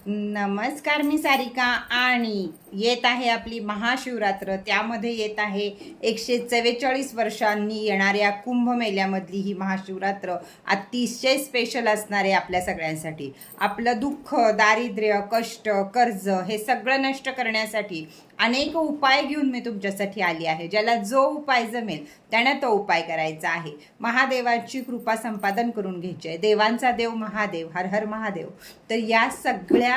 नमस्कार, मी सारिका आणि येत आहे आपली महाशिवरात्र. त्यामध्ये येत आहे 144 वर्षांनी येणाऱ्या कुंभमेल्यामधली ही महाशिवरात्र अतिशय स्पेशल असणार आहे आपल्या सगळ्यांसाठी. आपलं दुःख, दारिद्र्य, कष्ट, कर्ज हे सगळं नष्ट करण्यासाठी अनेक उपाय घेऊन मी तुमच्यासाठी आली आहे. ज्याला जो उपाय जमेल त्यानं तो उपाय करायचा आहे. महादेवाची कृपा संपादन करून घ्यायची आहे. देवांचा देव महादेव, हर हर महादेव. तर या सगळ्या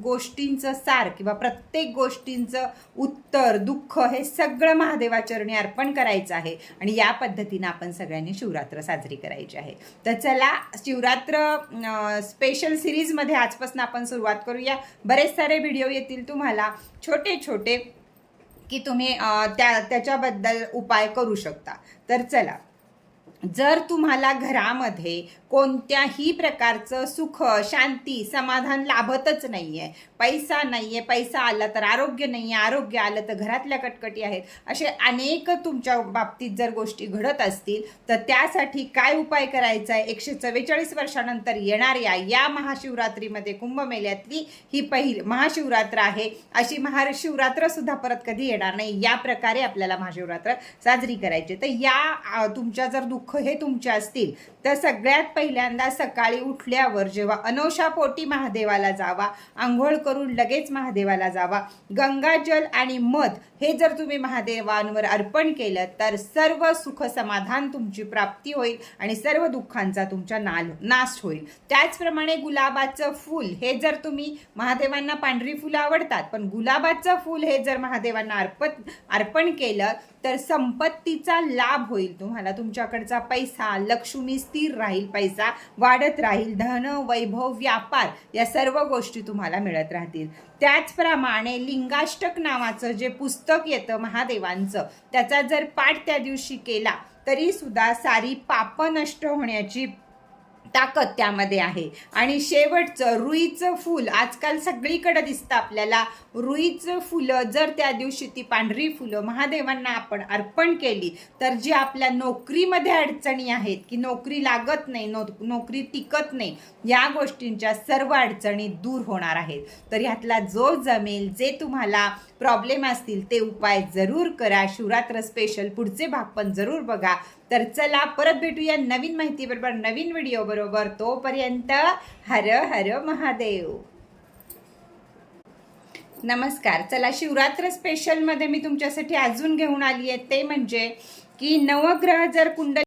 गोष्टींचं सार किंवा प्रत्येक गोष्टींचं उत्तर, दुःख हे सगळं महादेवाचरणी अर्पण करायचं आहे आणि या पद्धतीनं आपण सगळ्यांनी शिवरात्र साजरी करायची आहे. तर चला, शिवरात्र स्पेशल सिरीजमध्ये आजपासून आपण सुरुवात करूया. बरेच सारे व्हिडिओ येतील तुम्हाला छोटे छोटे की तुम्ही त्याच्याबद्दल उपाय करू शकता. तर चला, जर तुम्हाला घरामध्ये कोणत्याही प्रकारचं सुख, शांती, समाधान लाभतच नाहीये, पैसा नाहीये, पैसा आला तर आरोग्य नाहीये, आरोग्य आलं तर घरातल्या कटकटी आहेत, असे अनेक तुमच्या बाबतीत जर गोष्टी घडत असतील तर त्यासाठी काय उपाय करायचा आहे? 144 वर्षानंतर येणाऱ्या या महाशिवरात्रीमध्ये, कुंभमेल्यातली ही पहिली महाशिवरात्र आहे. अशी महाशिवरात्र सुद्धा परत कधी येणार नाही. या प्रकारे आपल्याला महाशिवरात्र साजरी करायची. तर या तुमच्या जर दुःख हे तुमचे असतील तर सगळ्यात पहिल्यांदा सकाळी उठल्यावर जेव्हा अनोशापोटी महादेवाला जावा, आंघोळ करून लगेच महादेवाला जावा. गंगाजल आणि मध हे जर तुम्ही महादेवांवर अर्पण केलं तर सर्व सुख समाधान तुमची प्राप्ती होईल आणि सर्व दुःखांचा तुमच्या नाश होईल. त्याचप्रमाणे गुलाबाचं फूल हे जर तुम्ही, महादेवांना पांढरी फुलं आवडतात, पण गुलाबाचं फूल हे जर महादेवांना अर्पण केलं तर संपत्तीचा लाभ होईल तुम्हाला. तुमच्याकडचा पैसा, लक्ष्मी स्थिर राहील, पैसा वाढत राहील, धन, वैभव, व्यापार या सर्व गोष्टी तुम्हाला मिळत राहतील. त्याचप्रमाणे लिंगाष्टक नावाचं जे पुस्तक येतं महादेवांचं, त्याचा जर पाठ त्या दिवशी केला तरी सुद्धा सारी पाप नष्ट होण्याची ताकद त्यामध्ये आहे. आणि शेवटचं रुईचं फूल आजकाल सगळीकडे दिसतं आपल्याला. रुईचं फुलं जर त्या दिवशी, ती पांढरी फुलं महादेवांना आपण अर्पण केली तर जी आपल्या नोकरीमध्ये अडचणी आहेत, की नोकरी लागत नाही, नोकरी टिकत नाही, या गोष्टींच्या सर्व अडचणी दूर होणार आहेत. तर ह्यातला जो जमेल, जे तुम्हाला प्रॉब्लेम असतील ते उपाय जरूर करा. शिवरात्र स्पेशल पुढचे भाग पण जरूर बघा. तर चला, परत भेटूया नवीन माहिती बरोबर, नवीन व्हिडिओ बरोबर. तोपर्यंत हर हर महादेव. नमस्कार. चला, शिवरात्र स्पेशल मध्ये मी तुमच्यासाठी अजून घेऊन आली आहे ते म्हणजे की नवग्रह जर कुंडली